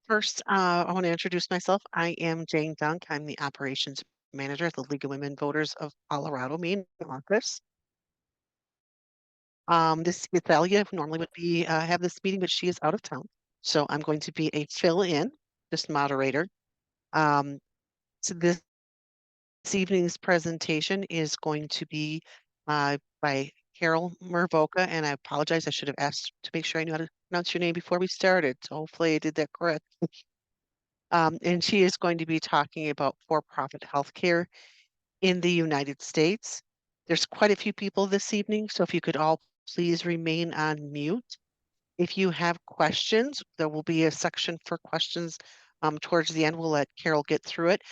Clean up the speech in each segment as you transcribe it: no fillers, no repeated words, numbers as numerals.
First, I want to introduce myself. I am Jane Dunk. I'm the operations manager at the League of Women Voters of Colorado main office. This is Thalia, who normally would be have this meeting, but she is out of town. So I'm going to be a fill-in, just moderator. Um, so this evening's presentation is going to be by Carol Mervoka, and I apologize. I should have asked to make sure I knew how to pronounce your name before we started. So hopefully I did that correct. And she is going to be talking about for-profit healthcare in the United States. There's quite a few people this evening, so if you could all please remain on mute. If you have questions, there will be a section for questions towards the end. We'll let Carol get through it.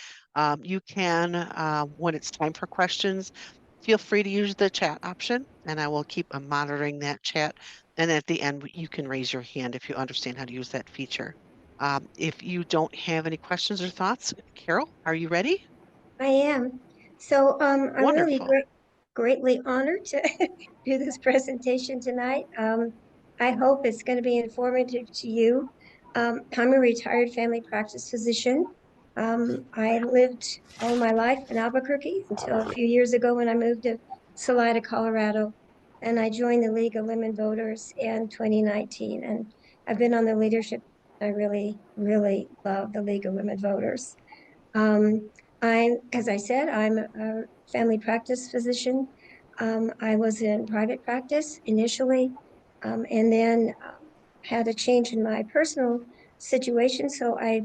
You can, when it's time for questions, feel free to use the chat option, and I will keep monitoring that chat. And at the end, you can raise your hand if you understand how to use that feature. If you don't have any questions or thoughts, Carol, are you ready? I am. So I'm really Wonderful. greatly honored to do this presentation tonight. I hope it's going to be informative to you. I'm a retired family practice physician. I lived all my life in Albuquerque until a few years ago when I moved to Salida, Colorado, and I joined the League of Women Voters in 2019. And I've been on the leadership. I really, really love the League of Women Voters. Um, as I said, I'm a family practice physician. I was in private practice initially, and then had a change in my personal situation. So I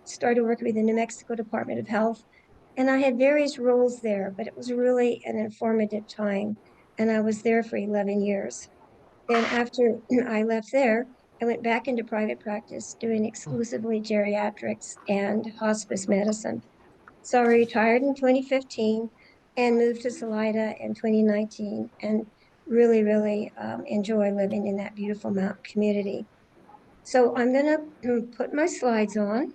started working with the New Mexico Department of Health, and I had various roles there, but it was really an informative time. And I was there for 11 years. Then after I left there, I went back into private practice doing exclusively geriatrics and hospice medicine. So I retired in 2015 and moved to Salida in 2019 and really, really enjoy living in that beautiful mountain community. So I'm going to put my slides on.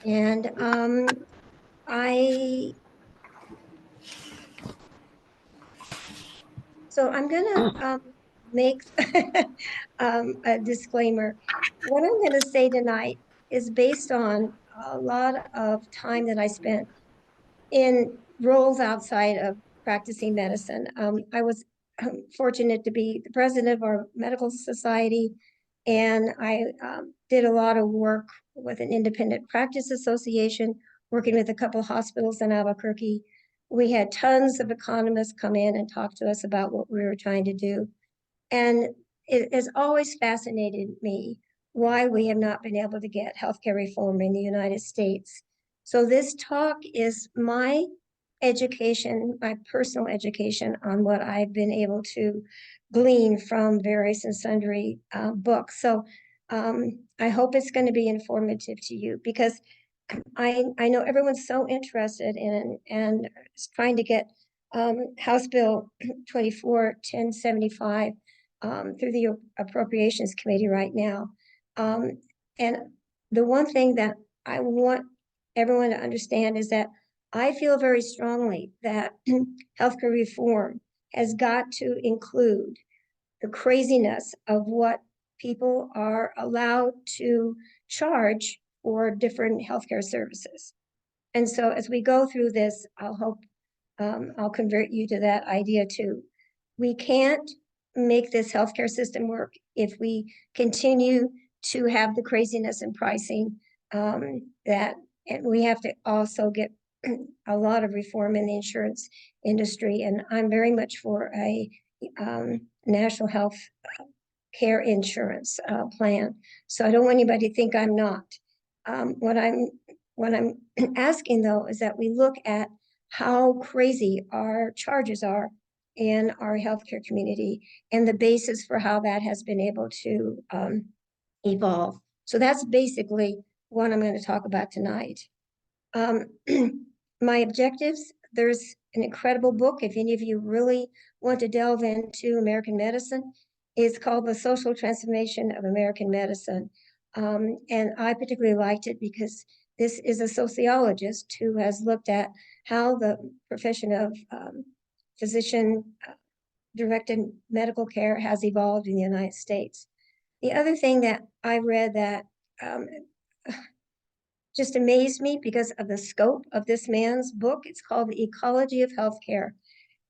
And I, so I'm going to make a disclaimer. What I'm going to say tonight is based on a lot of time that I spent in roles outside of practicing medicine. I was fortunate to be the president of our medical society, and I did a lot of work with an independent practice association, working with a couple hospitals in Albuquerque. We had tons of economists come in and talk to us about what we were trying to do. And it has always fascinated me why we have not been able to get healthcare reform in the United States. So this talk is my education, my personal education on what I've been able to glean from various and sundry books. So I hope it's going to be informative to you because I know everyone's so interested in and is trying to get House Bill 241075 through the Appropriations Committee right now. Um, and the one thing that I want everyone to understand is that I feel very strongly that healthcare reform has got to include the craziness of what people are allowed to charge for different healthcare services. And so as we go through this, I'll convert you to that idea too. We can't make this healthcare system work if we continue to have the craziness in pricing that, and we have to also get a lot of reform in the insurance industry. And I'm very much for a national health care insurance plan. So I don't want anybody to think I'm not. What I'm asking though is that we look at how crazy our charges are in our healthcare community and the basis for how that has been able to evolve. So that's basically what I'm going to talk about tonight. Um, my objectives, there's an incredible book. If any of you really want to delve into American medicine, it's called The Social Transformation of American Medicine. And I particularly liked it because This is a sociologist who has looked at how the profession of physician directed medical care has evolved in the United States. The other thing that I read that just amazed me because of the scope of this man's book, it's called The Ecology of Healthcare.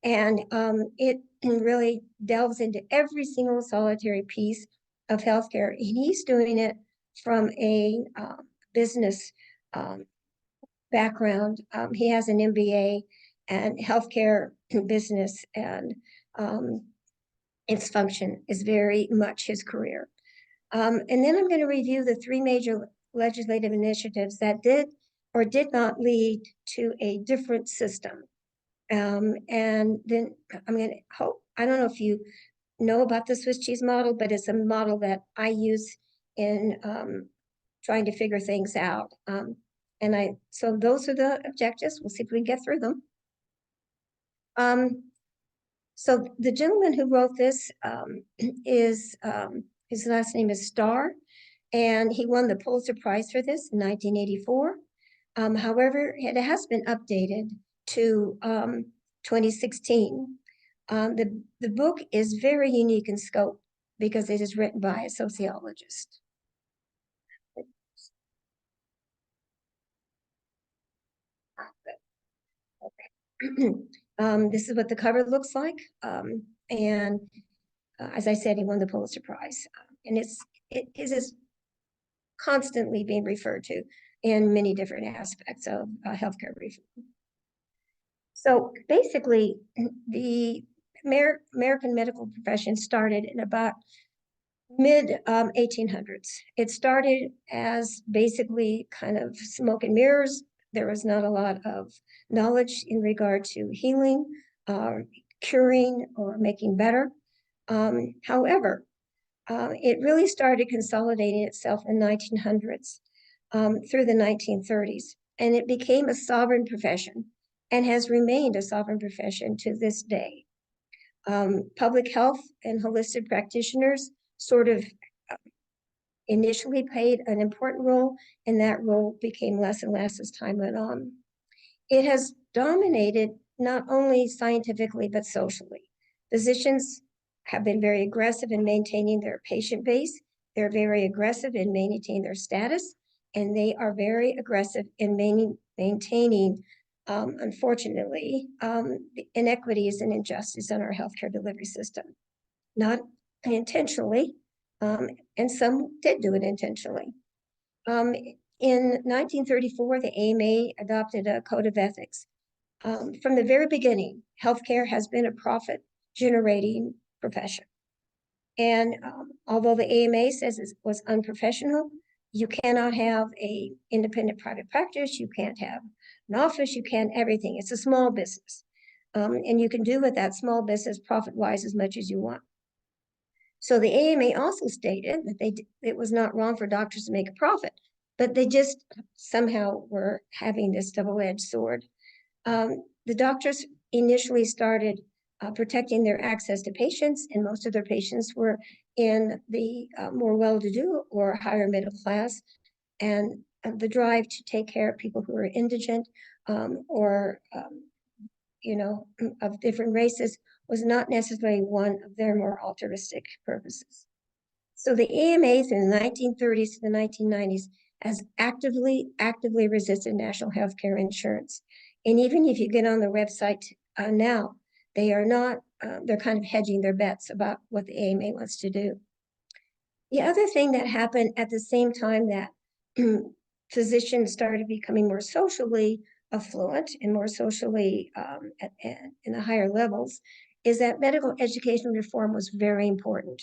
And it really delves into every single solitary piece of healthcare. And he's doing it from a business background. He has an MBA and healthcare business, and its function is very much his career. And then I'm going to review the three major legislative initiatives that did or did not lead to a different system. And then I'm going to hope, I don't know if you know about the Swiss cheese model, but it's a model that I use in trying to figure things out. So those are the objectives. We'll see if we can get through them. So the gentleman who wrote this is, his last name is Starr, and he won the Pulitzer Prize for this in 1984. However, it has been updated to 2016. The book is very unique in scope because it is written by a sociologist. This is what the cover looks like. And as I said, he won the Pulitzer Prize. And it is constantly being referred to in many different aspects of healthcare reform. So basically, the American medical profession started in about mid 1800s. It started as basically kind of smoke and mirrors. There was not a lot of knowledge in regard to healing, curing, or making better. However, it really started consolidating itself in the 1900s through the 1930s, and it became a sovereign profession and has remained a sovereign profession to this day. Public health and holistic practitioners sort of initially played an important role, and that role became less and less as time went on. It has dominated not only scientifically, but socially. Physicians have been very aggressive in maintaining their patient base. They're very aggressive in maintaining their status, and they are very aggressive in maintaining, unfortunately, the inequities and injustice in our healthcare delivery system. Not intentionally, and some did do it intentionally. In 1934, the AMA adopted a code of ethics. From the very beginning, healthcare has been a profit-generating profession. And although the AMA says it was unprofessional, you cannot have an independent private practice, you can't have an office, you can't everything. It's a small business. And you can do with that small business profit-wise as much as you want. So the AMA also stated that it was not wrong for doctors to make a profit, but they just somehow were having this double-edged sword. The doctors initially started protecting their access to patients, and most of their patients were in the more well-to-do or higher middle class, and the drive to take care of people who are indigent or of different races was not necessarily one of their more altruistic purposes. So the AMA through the 1930s to the 1990s has actively resisted national health care insurance. And even if you get on the website now, they are not, they're kind of hedging their bets about what the AMA wants to do. The other thing that happened at the same time that physicians started becoming more socially affluent and more socially in the higher levels is that medical education reform was very important.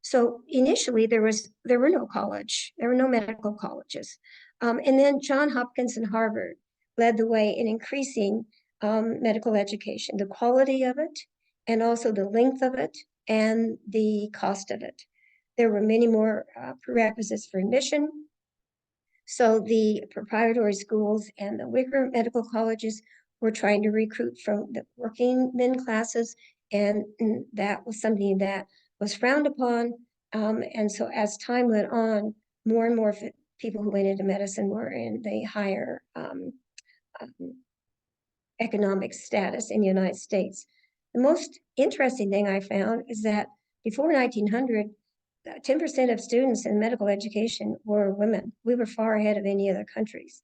So initially there were no medical colleges. And then Johns Hopkins and Harvard led the way in increasing medical education, the quality of it, and also the length of it and the cost of it. There were many more prerequisites for admission. So the proprietary schools and the Wicker medical colleges were trying to recruit from the working men classes, and that was something that was frowned upon. And so as time went on, more and more people who went into medicine were in the higher economic status in the United States. The most interesting thing I found is that before 1900, 10% of students in medical education were women. We were far ahead of any other countries.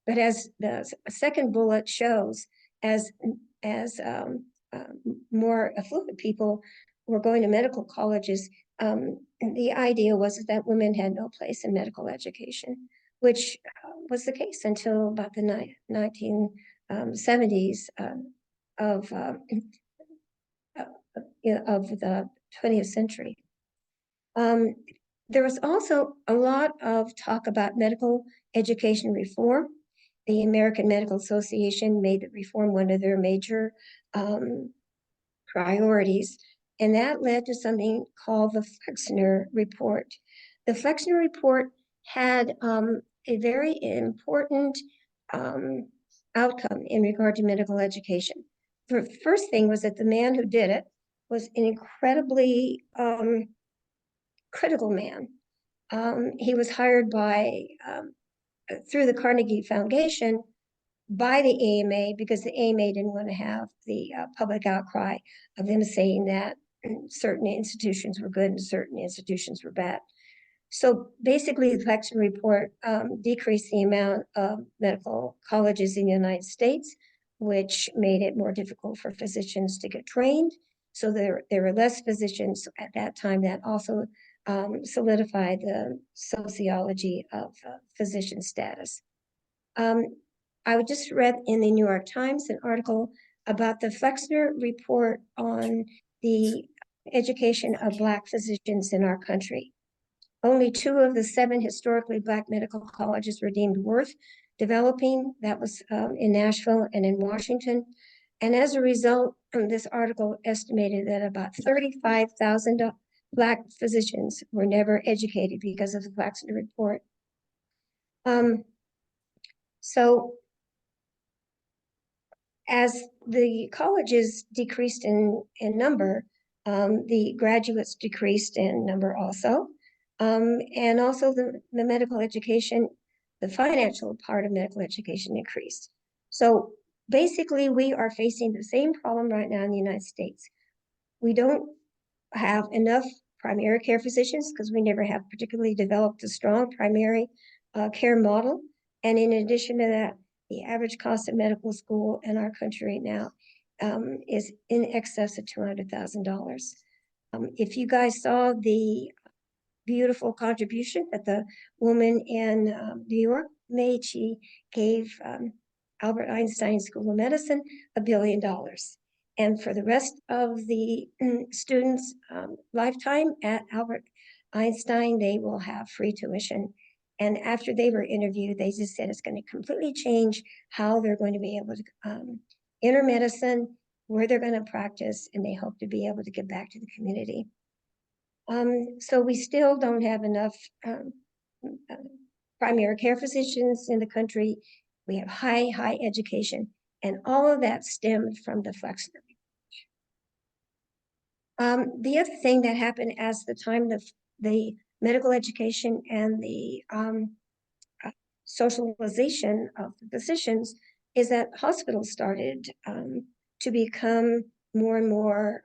But as the second bullet shows, as more affluent people were going to medical colleges, the idea was that women had no place in medical education, which was the case until about the 1970s of the 20th century. There was also a lot of talk about medical education reform. The American Medical Association made the reform one of their major priorities, and that led to something called the Flexner Report. The Flexner Report had a very important outcome in regard to medical education. The first thing was that the man who did it was an incredibly critical man. He was hired through the Carnegie Foundation by the AMA because the AMA didn't want to have the public outcry of them saying that certain institutions were good and certain institutions were bad. So basically, the Flexner Report decreased the amount of medical colleges in the United States, which made it more difficult for physicians to get trained. So there were less physicians at that time. That also solidified the sociology of physician status. I just read in the New York Times an article about the Flexner Report on the education of Black physicians in our country. Only 2 of the 7 historically Black medical colleges were deemed worth developing. That was in Nashville and in Washington. And as a result, this article estimated that about 35,000 Black physicians were never educated because of the Flexner Report. So as the colleges decreased in number, the graduates decreased in number also. And also the medical education, the financial part of medical education increased. So basically, we are facing the same problem right now in the United States. We don't have enough primary care physicians because we never have particularly developed a strong primary care model. And in addition to that, the average cost of medical school in our country right now is in excess of $200,000. If you guys saw the beautiful contribution that the woman in New York made, she gave Albert Einstein School of Medicine $1 billion. And for the rest of the students' lifetime at Albert Einstein, they will have free tuition. And after they were interviewed, they just said it's going to completely change how they're going to be able to enter medicine, where they're going to practice, and they hope to be able to give back to the community. So we still don't have enough primary care physicians in the country. We have high education, and all of that stemmed from the Flexner. The other thing that happened as the time the medical education and the socialization of the physicians is that hospitals started to become more and more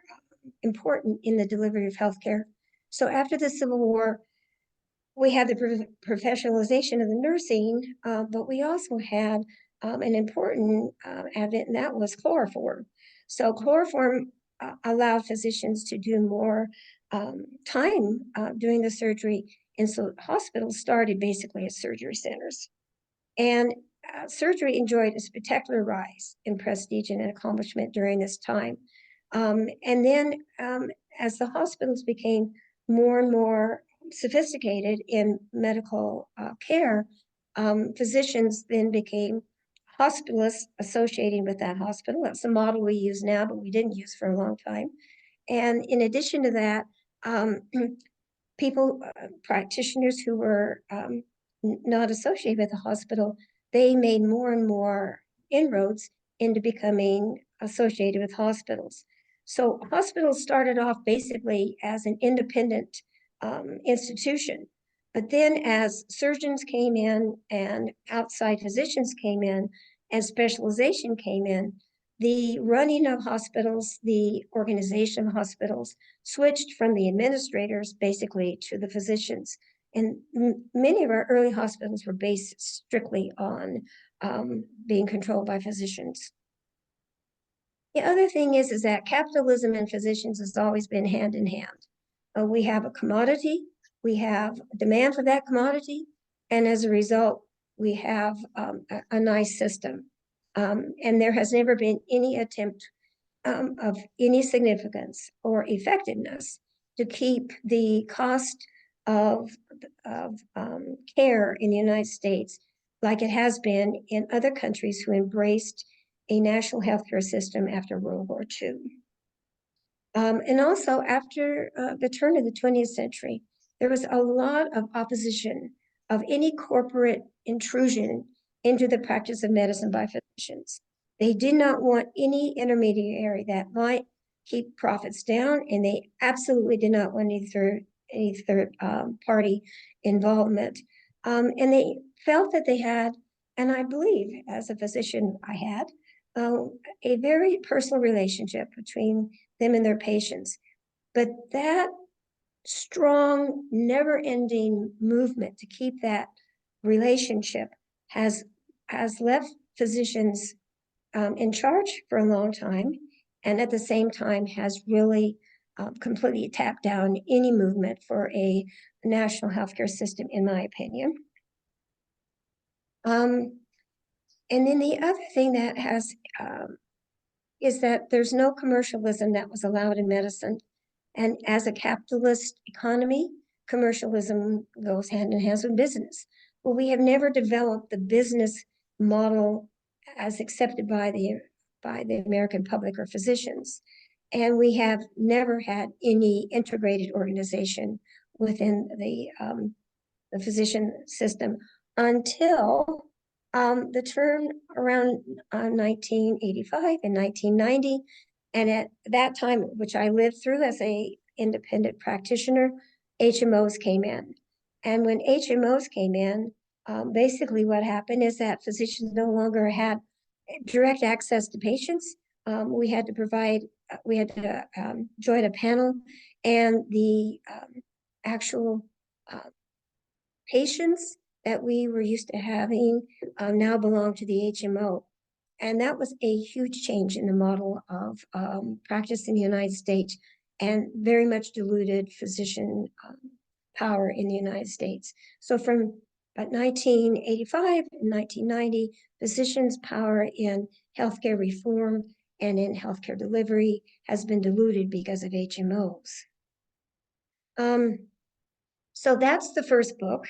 important in the delivery of healthcare. So after the Civil War, we had the professionalization of the nursing, but we also had an important advent, and that was chloroform. So chloroform allowed physicians to do more time doing the surgery. And so hospitals started basically as surgery centers. And surgery enjoyed a spectacular rise in prestige and accomplishment during this time. And then as the hospitals became more and more sophisticated in medical care, physicians then became hospitalists associating with that hospital. That's the model we use now, but we didn't use for a long time. And in addition to that, people, practitioners who were not associated with the hospital, they made more and more inroads into becoming associated with hospitals. So hospitals started off basically as an independent institution. But then as surgeons came in and outside physicians came in and specialization came in, the running of hospitals, the organization of hospitals switched from the administrators basically to the physicians. And many of our early hospitals were based strictly on being controlled by physicians. The other thing is that capitalism and physicians has always been hand in hand. We have a commodity, we have demand for that commodity, and as a result, we have a nice system. And there has never been any attempt of any significance or effectiveness to keep the cost of care in the United States like it has been in other countries who embraced a national healthcare system after World War II. And also after the turn of the 20th century, there was a lot of opposition of any corporate intrusion into the practice of medicine by physicians. They did not want any intermediary that might keep profits down, and they absolutely did not want any third party involvement. And they felt that they had, and I believe as a physician I had, a very personal relationship between them and their patients. But that strong, never-ending movement to keep that relationship has left physicians in charge for a long time, and at the same time has really completely tapped down any movement for a national healthcare system, in my opinion. And then the other thing that has is that there's no commercialism that was allowed in medicine. And as a capitalist economy, commercialism goes hand in hand with business. Well, we have never developed the business model as accepted by the American public or physicians. And we have never had any integrated organization within the physician system until the turn around 1985 and 1990. And at that time, which I lived through as a independent practitioner, HMOs came in. And when HMOs came in, basically what happened is that physicians no longer had direct access to patients. We had to join a panel, and the actual patients that we were used to having now belong to the HMO. And that was a huge change in the model of practice in the United States, and very much diluted physician power in the United States. So from about 1985 and 1990, physicians' power in healthcare reform and in healthcare delivery has been diluted because of HMOs. So that's the first book.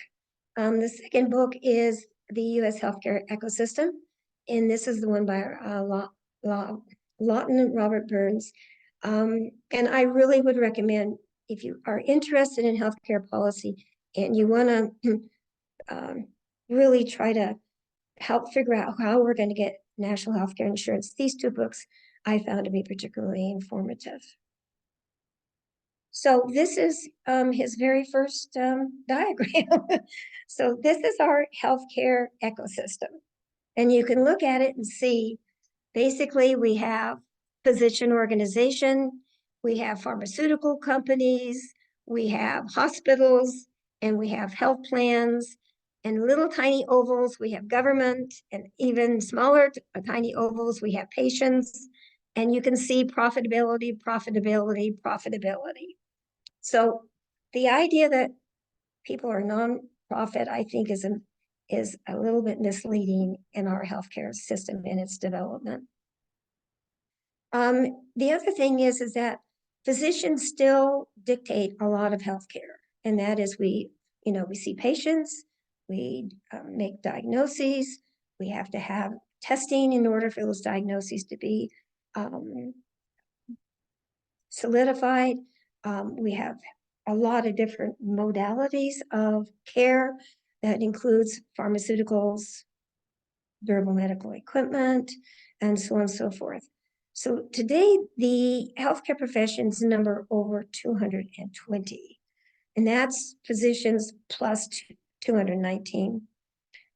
The second book is the U.S. Healthcare Ecosystem, and this is the one by Lawton and Robert Burns. And I really would recommend, if you are interested in healthcare policy and you want to really try to help figure out how we're going to get national healthcare insurance, these two books I found to be particularly informative. So this is his very first diagram. So this is our healthcare ecosystem. And you can look at it and see, basically we have physician organization, we have pharmaceutical companies, we have hospitals, and we have health plans. And little tiny ovals, we have government, and even smaller tiny ovals, we have patients. And you can see profitability, profitability, profitability. So the idea that people are nonprofit, I think, is a little bit misleading in our healthcare system and its development. The other thing is that physicians still dictate a lot of healthcare, and that is we see patients, we make diagnoses, we have to have testing in order for those diagnoses to be solidified. We have a lot of different modalities of care that includes pharmaceuticals, durable medical equipment, and so on and so forth. So today, the healthcare professions number over 220. and that's physicians plus 219.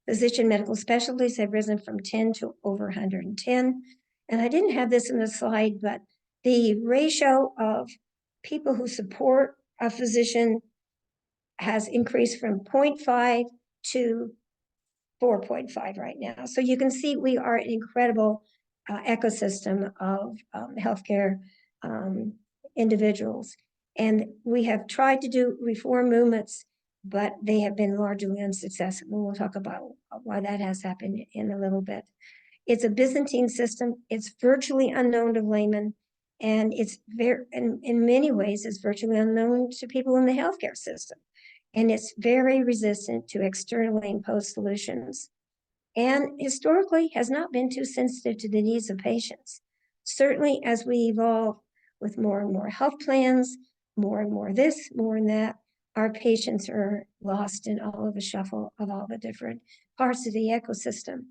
Physician medical specialties have risen from 10 to over 110. And I didn't have this in the slide, but the ratio of people who support a physician has increased from 0.5 to 4.5 right now. So you can see we are an incredible ecosystem of healthcare individuals. And we have tried to do reform movements, but they have been largely unsuccessful. We'll talk about why that has happened in a little bit. It's a Byzantine system. It's virtually unknown to laymen. And it's very, in many ways, it's virtually unknown to people in the healthcare system. And it's very resistant to externally imposed solutions. And historically has not been too sensitive to the needs of patients. Certainly, as we evolve with more and more health plans, more and more this, more and that, our patients are lost in all of the shuffle of all the different parts of the ecosystem.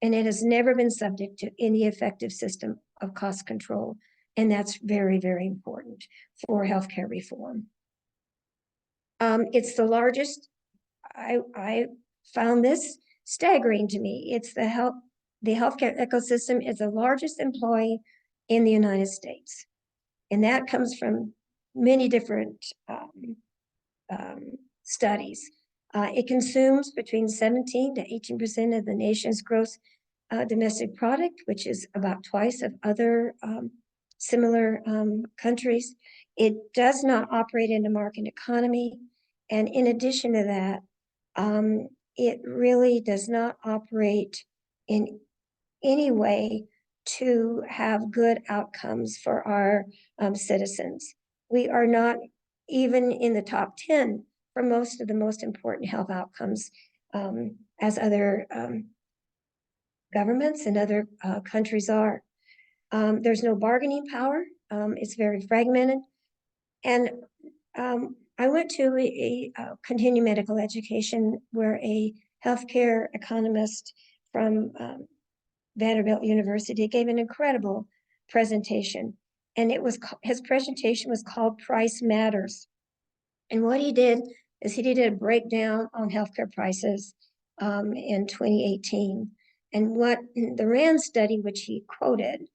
And it has never been subject to any effective system of cost control. And that's very, very important for healthcare reform. It's the largest, I found this staggering to me. It's the healthcare ecosystem is the largest employee in the United States. And that comes from many different studies. It consumes between 17 to 18% of the nation's gross domestic product, which is about twice of other similar countries. It does not operate in a market economy. And in addition to that, it really does not operate in any way to have good outcomes for our citizens. We are not even in the top 10 for most of the most important health outcomes as other governments and other countries are. There's no bargaining power. It's very fragmented. And I went to a continuing medical education where a healthcare economist from Vanderbilt University gave an incredible presentation. And his presentation was called Price Matters. And what he did is he did a breakdown on healthcare prices in 2018. And what the RAND study, which he quoted,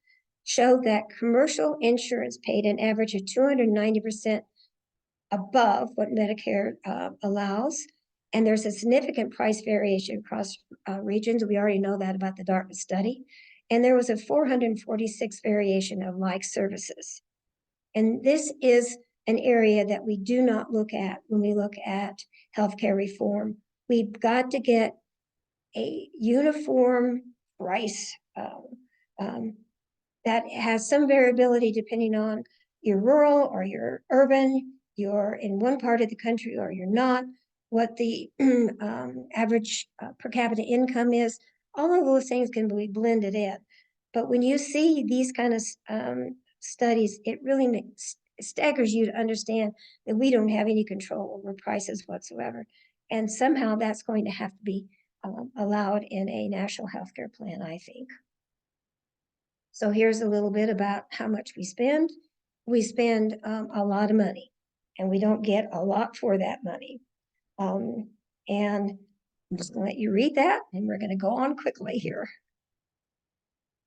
showed that commercial insurance paid an average of 290% above what Medicare allows. And there's a significant price variation across regions. We already know that about the Dartmouth study. And there was a 446 variation of like services. And this is an area that we do not look at when we look at healthcare reform. We've got to get a uniform price that has some variability depending on you're rural or you're urban, you're in one part of the country or you're not, what the average per capita income is. All of those things can be blended in. But when you see these kind of studies, it really staggers you to understand that we don't have any control over prices whatsoever. And somehow that's going to have to be allowed in a national healthcare plan, I think. So here's a little bit about how much we spend. We spend a lot of money, and we don't get a lot for that money. And I'm just going to let you read that, and we're going to go on quickly here.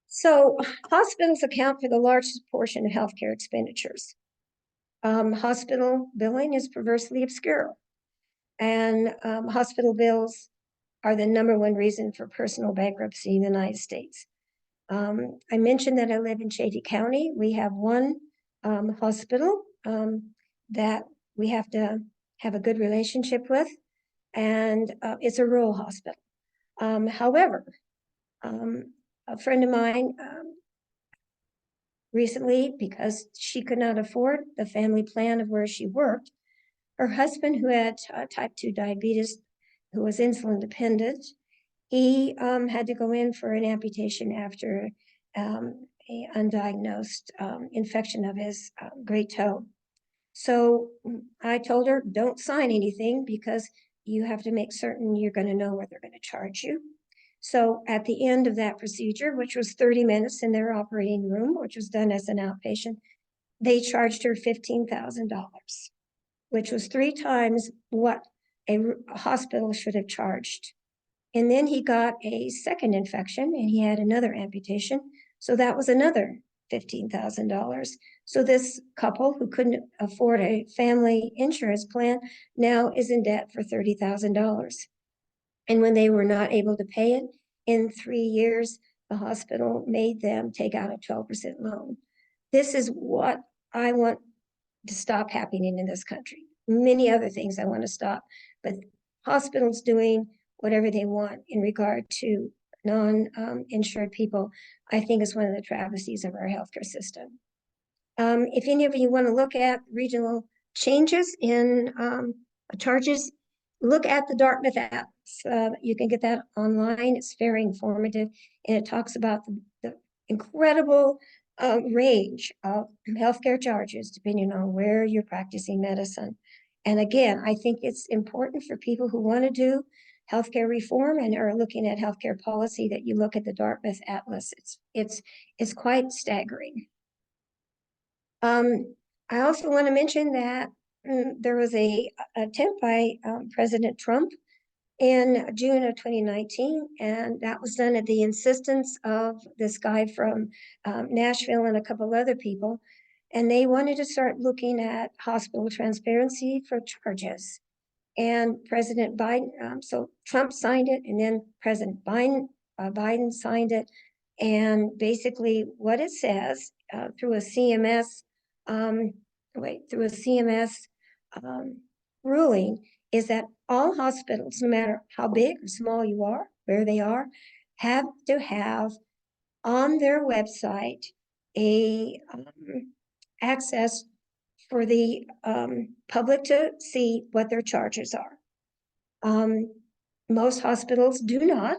So hospitals account for the largest portion of healthcare expenditures. Hospital billing is perversely obscure, and hospital bills are the #1 reason for personal bankruptcy in the United States. I mentioned that I live in Shady County. We have one hospital that we have to have a good relationship with, and it's a rural hospital. However, a friend of mine recently, because she could not afford the family plan of where she worked, her husband, who had type 2 diabetes, who was insulin dependent, he had to go in for an amputation after an undiagnosed infection of his great toe. So I told her, don't sign anything because you have to make certain you're going to know what they're going to charge you. So at the end of that procedure, which was 30 minutes in their operating room, which was done as an outpatient, they charged her $15,000, which was 3 times what a hospital should have charged. And then he got a second infection and he had another amputation. So that was another $15,000. So this couple who couldn't afford a family insurance plan now is in debt for $30,000. And when they were not able to pay it in 3 years, the hospital made them take out a 12% loan. This is what I want to stop happening in this country. Many other things I want to stop, but hospitals doing whatever they want in regard to non-insured people, I think is one of the travesties of our healthcare system. If any of you want to look at regional changes in charges, look at the Dartmouth Atlas. You can get that online. It's very informative, and it talks about the incredible range of healthcare charges depending on where you're practicing medicine. And again, I think it's important for people who want to do healthcare reform and are looking at healthcare policy that you look at the Dartmouth Atlas. It's quite staggering. I also want to mention that there was a attempt by President Trump in June of 2019, and that was done at the insistence of this guy from Nashville and a couple other people. And they wanted to start looking at hospital transparency for charges. And President Biden, so Trump signed it, and then President Biden signed it. And basically, what it says through a CMS, through a CMS ruling, is that all hospitals, no matter how big or small you are, where they are, have to have on their website a access for the public to see what their charges are. Most hospitals do not,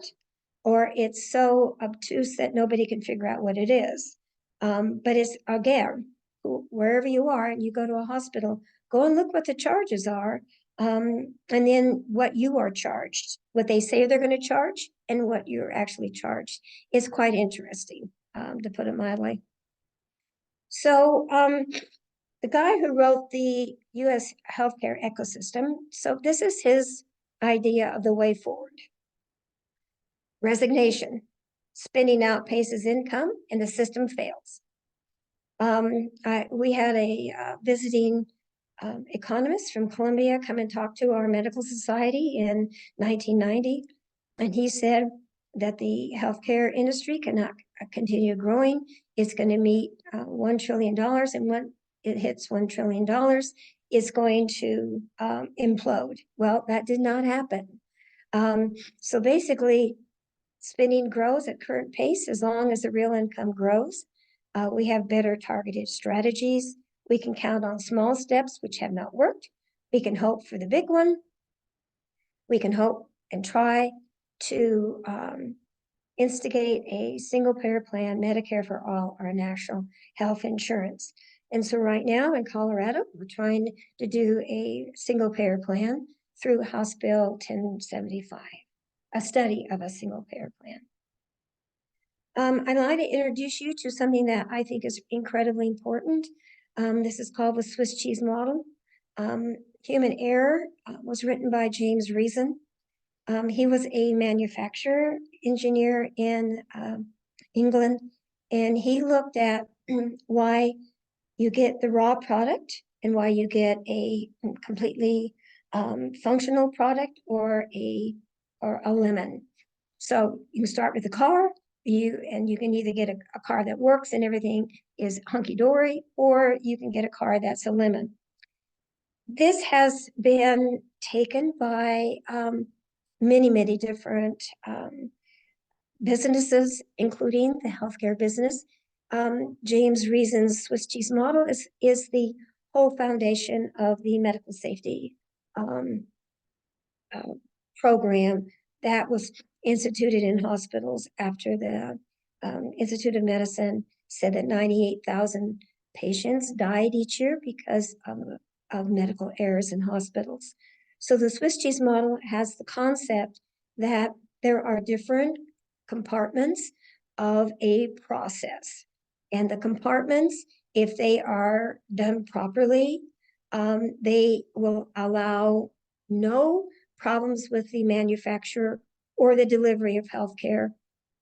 or it's so obtuse that nobody can figure out what it is. But it's, again, wherever you are and you go to a hospital, go and look what the charges are, and then what you are charged, what they say they're going to charge and what you're actually charged is quite interesting, to put it mildly. So the guy who wrote the U.S. healthcare ecosystem, so this is his idea of the way forward. Resignation. Spending outpaces income and the system fails. We had a visiting economist from Columbia come and talk to our medical society in 1990. And he said that the healthcare industry cannot continue growing. It's going to meet $1 trillion. And when it hits $1 trillion, it's going to implode. Well, that did not happen. So basically, spending grows at current pace as long as the real income grows. We have better targeted strategies. We can count on small steps which have not worked. We can hope for the big one. We can hope and try to instigate a single payer plan, Medicare for all, or national health insurance. And so right now in Colorado, we're trying to do a single payer plan through House Bill 1075, a study of a single payer plan. I'd like to introduce you to something that I think is incredibly important. This is called the Swiss cheese model. Human Error was written by James Reason. He was a manufacturer engineer in England, and he looked at why you get the raw product and why you get a completely functional product or a lemon. So you can start with a car, you can either get a car that works and everything is hunky-dory, or you can get a car that's a lemon. This has been taken by many different businesses, including the healthcare business. James Reason's Swiss cheese model is the whole foundation of the medical safety program that was instituted in hospitals after the Institute of Medicine said that 98,000 patients died each year because of medical errors in hospitals. So the Swiss cheese model has the concept that there are different compartments of a process. And the compartments, if they are done properly, They will allow no problems with the manufacturer or the delivery of healthcare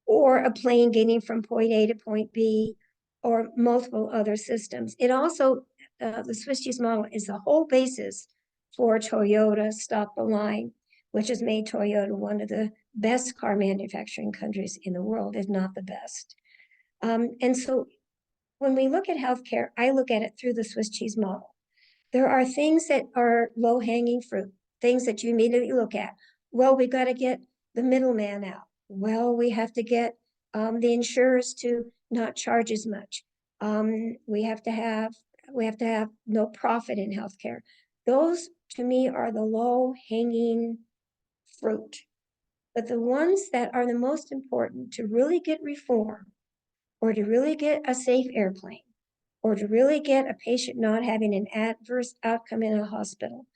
or a plane getting from point A to point B or multiple other systems. It also, the Swiss cheese model is the whole basis for Toyota Stop the Line, which has made Toyota one of the best car manufacturing countries in the world, if not the best. And so when we look at healthcare, I look at it through the Swiss cheese model. There are things that are low hanging fruit, things that you immediately look at. Well, we've got to get the middleman out. Well, we have to get the insurers to not charge as much. We have to have no profit in healthcare. Those to me are the low hanging fruit. But the ones that are the most important to really get reform or to really get a safe airplane or to really get a patient not having an adverse outcome in a hospital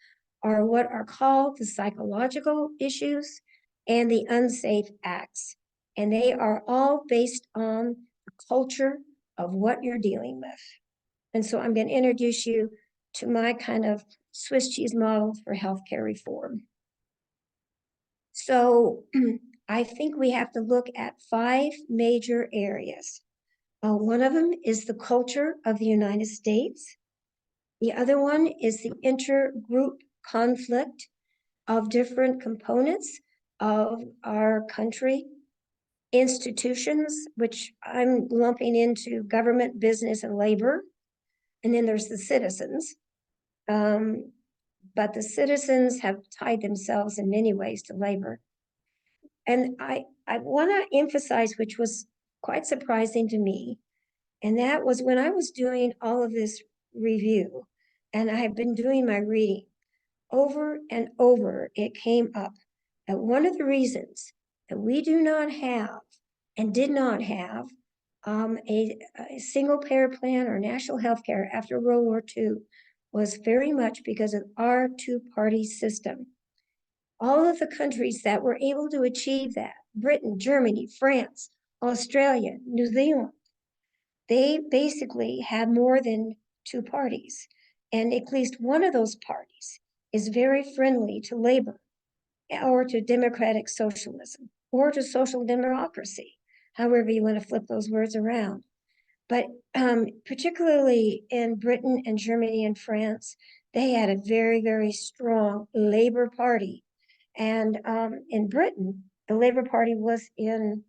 are what are called the psychological issues and the unsafe acts. And they are all based on the culture of what you're dealing with. And so I'm going to introduce you to my kind of Swiss cheese model for healthcare reform. So I think we have to look at 5 major areas. One of them is the culture of the United States. The other one is the intergroup conflict of different components of our country, institutions, which I'm lumping into government, business, and labor. And then there's the citizens. But the citizens have tied themselves in many ways to labor. And I want to emphasize, which was quite surprising to me, and that was when I was doing all of this review, and I have been doing my reading over and over, it came up that one of the reasons that we do not have and did not have a single payer plan or national health care after World War II was very much because of our two-party system. All of the countries that were able to achieve that, Britain, Germany, France, Australia, New Zealand, they basically had more than 2 parties. And at least one of those parties is very friendly to labor or to democratic socialism or to social democracy, however you want to flip those words around. But particularly in Britain and Germany and France, they had a very, very strong Labor Party. And in Britain, the Labor Party was in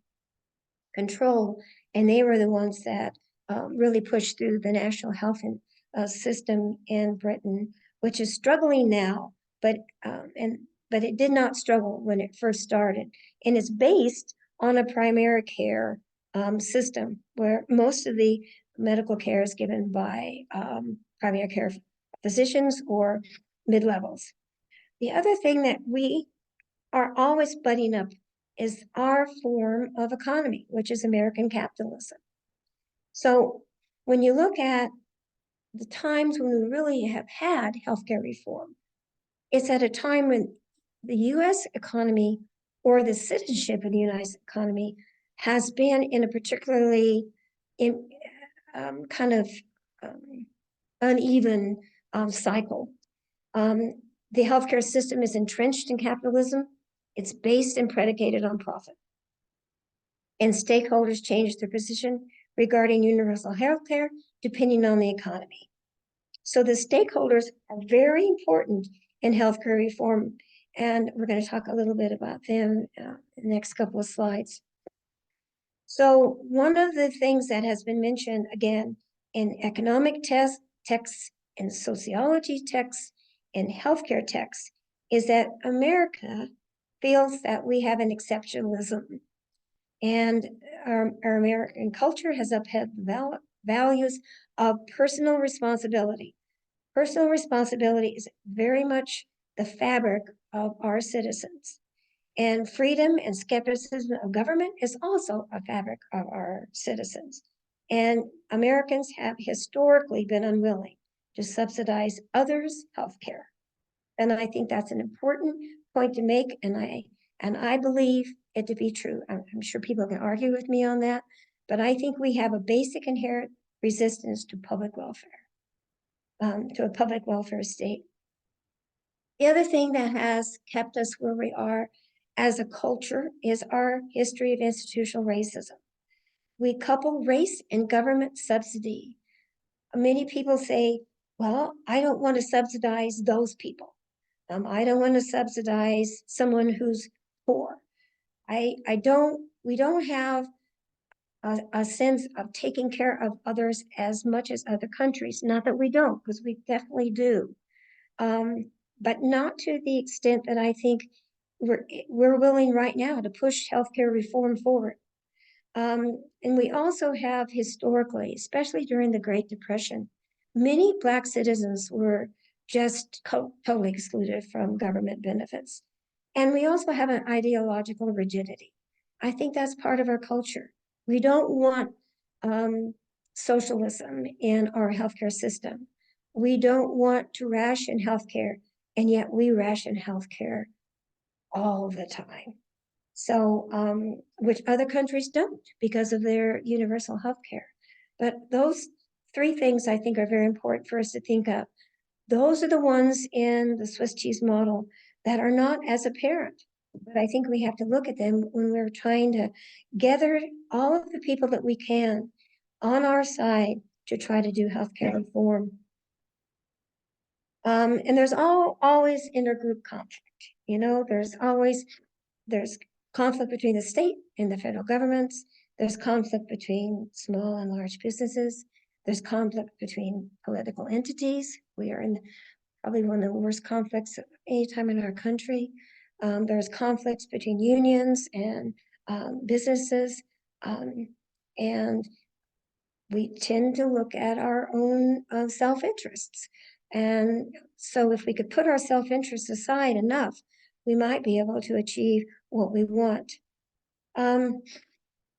control, and they were the ones that really pushed through the national health system in Britain, which is struggling now, but it did not struggle when it first started, and it's based on a primary care system where most of the medical care is given by primary care physicians or mid-levels. The other thing that we are always butting up is our form of economy, which is American capitalism. So when you look at the times when we really have had healthcare reform, it's at a time when the US economy or the citizenship of the US economy has been in a particularly kind of uneven cycle. The healthcare system is entrenched in capitalism. It's based and predicated on profit. And stakeholders change their position regarding universal health care depending on the economy. So the stakeholders are very important in healthcare reform, and we're going to talk a little bit about them in the next couple of slides. So one of the things that has been mentioned again in economic texts, in sociology texts, in healthcare texts is that America feels that we have an exceptionalism, and our American culture has upheld values of personal responsibility. Personal responsibility is very much the fabric of our citizens. And freedom and skepticism of government is also a fabric of our citizens. And Americans have historically been unwilling to subsidize others' health care. And I think that's an important point to make, and I believe it to be true. I'm sure people can argue with me on that, but I think we have a basic inherent resistance to public welfare. to a public welfare state. The other thing that has kept us where we are as a culture is our history of institutional racism. We couple race and government subsidy. Many people say, well, I don't want to subsidize those people. I don't want to subsidize someone who's poor. We don't have a sense of taking care of others as much as other countries. Not that we don't, because we definitely do. But not to the extent that I think we're willing right now to push healthcare reform forward. And we also have historically, especially during the Great Depression, many Black citizens were just totally excluded from government benefits. And we also have an ideological rigidity. I think that's part of our culture. We don't want socialism in our healthcare system. We don't want to ration healthcare, and yet we ration healthcare all the time. So, which other countries don't because of their universal health care. But those three things I think are very important for us to think of. Those are the ones in the Swiss cheese model that are not as apparent. But I think we have to look at them when we're trying to gather all of the people that we can on our side to try to do healthcare reform. And there's always intergroup conflict. There's conflict between the state and the federal governments. There's conflict between small and large businesses. There's conflict between political entities. We are in probably one of the worst conflicts of any time in our country. There's conflicts between unions and businesses. And we tend to look at our own self-interests. And so if we could put our self-interests aside enough, we might be able to achieve what we want. Um,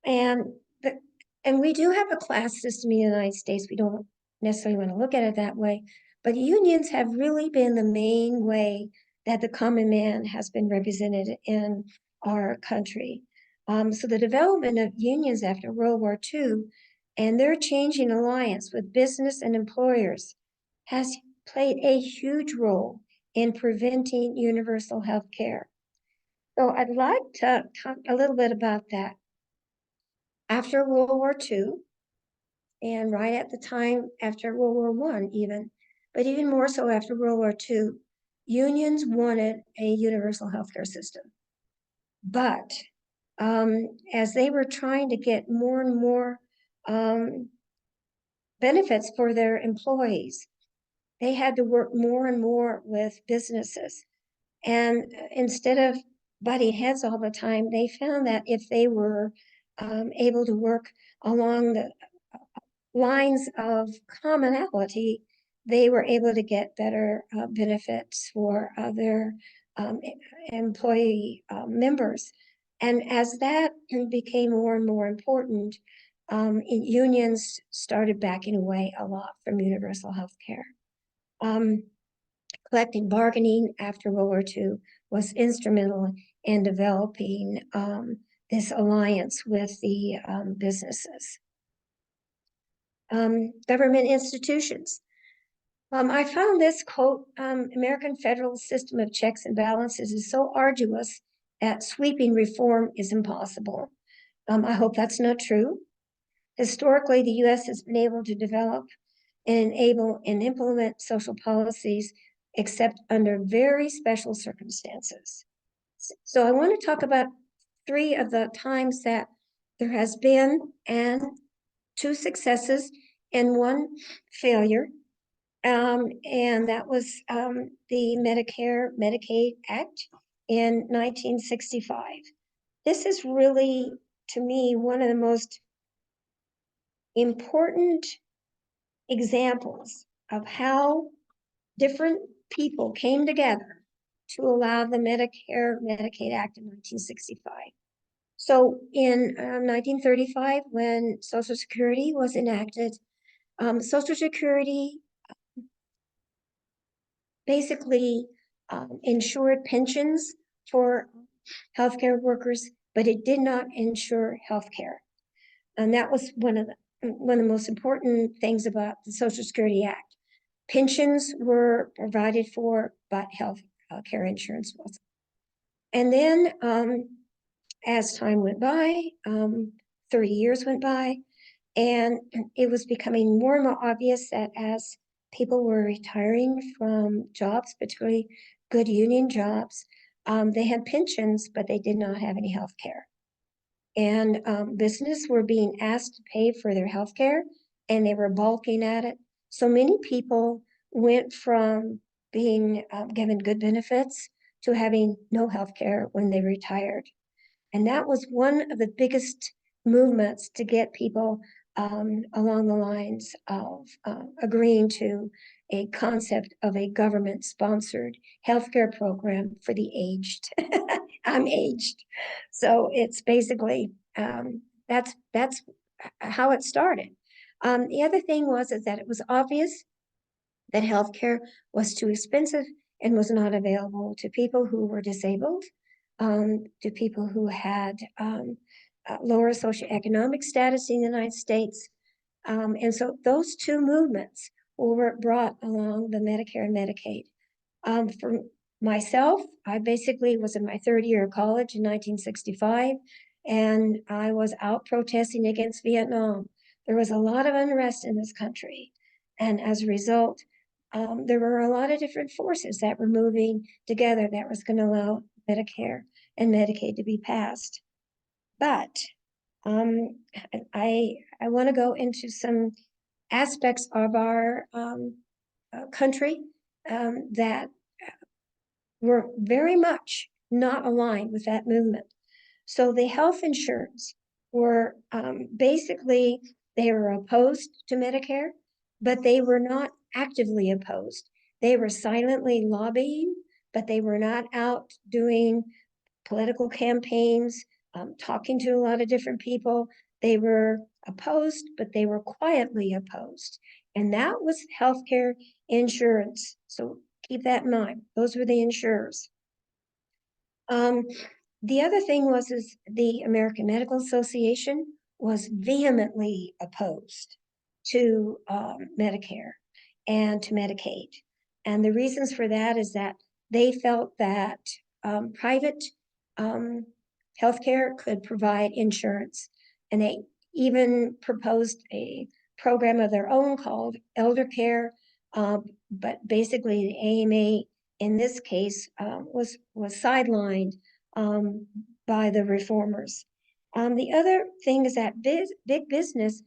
and the, and we do have a class system in the United States. We don't necessarily want to look at it that way, but unions have really been the main way that the common man has been represented in our country. So the development of unions after World War II and their changing alliance with business and employers has played a huge role in preventing universal health care. So I'd like to talk a little bit about that. After World War II, and right at the time after World War I even, but even more so after World War II, unions wanted a universal healthcare system. But as they were trying to get more and more benefits for their employees, they had to work more and more with businesses. And instead of butting heads all the time, they found that if they were able to work along the lines of commonality, they were able to get better benefits for their employee members. And as that became more and more important, unions started backing away a lot from universal health care. Collective bargaining after World War II was instrumental in developing this alliance with the businesses. Government institutions. I found this quote, American federal system of checks and balances is so arduous that sweeping reform is impossible. I hope that's not true. Historically, the US has been able to develop and enable and implement social policies except under very special circumstances. So I want to talk about three of the times that there has been and two successes and one failure. And that was the Medicare-Medicaid Act in 1965. This is really, to me, one of the most important examples of how different people came together to allow the Medicare-Medicaid Act in 1965. So in 1935, when Social Security was enacted, Social Security basically ensured pensions for healthcare workers, but it did not ensure healthcare. And that was one of the most important things about the Social Security Act. Pensions were provided for, but health care insurance wasn't. And then as time went by, 30 years went by, and it was becoming more and more obvious that as people were retiring from jobs, particularly good union jobs, they had pensions, but they did not have any health care. And business were being asked to pay for their health care, and they were balking at it. So many people went from being given good benefits to having no health care when they retired. And that was one of the biggest movements to get people along the lines of agreeing to a concept of a government-sponsored healthcare program for the aged. I'm aged, so it's basically that's how it started. The other thing was is that it was obvious that healthcare was too expensive and was not available to people who were disabled, to people who had lower socioeconomic status in the United States. And so those two movements were brought along the Medicare and Medicaid. For myself, I basically was in my third year of college in 1965, and I was out protesting against Vietnam. There was a lot of unrest in this country, and as a result, there were a lot of different forces that were moving together that was going to allow Medicare and Medicaid to be passed. But um, I want to go into some aspects of our country that were very much not aligned with that movement. So the health insurance were basically, they were opposed to Medicare, but they were not actively opposed. They were silently lobbying, but they were not out doing political campaigns, talking to a lot of different people. They were opposed, but they were quietly opposed. And that was healthcare insurance. So keep that in mind. Those were the insurers. Um, the other thing was is the American Medical Association was vehemently opposed to Medicare and to Medicaid. And the reasons for that is that they felt that private um, healthcare could provide insurance. And they even proposed a program of their own called elder care. But basically, the AMA in this case was sidelined by the reformers. The other thing is that big business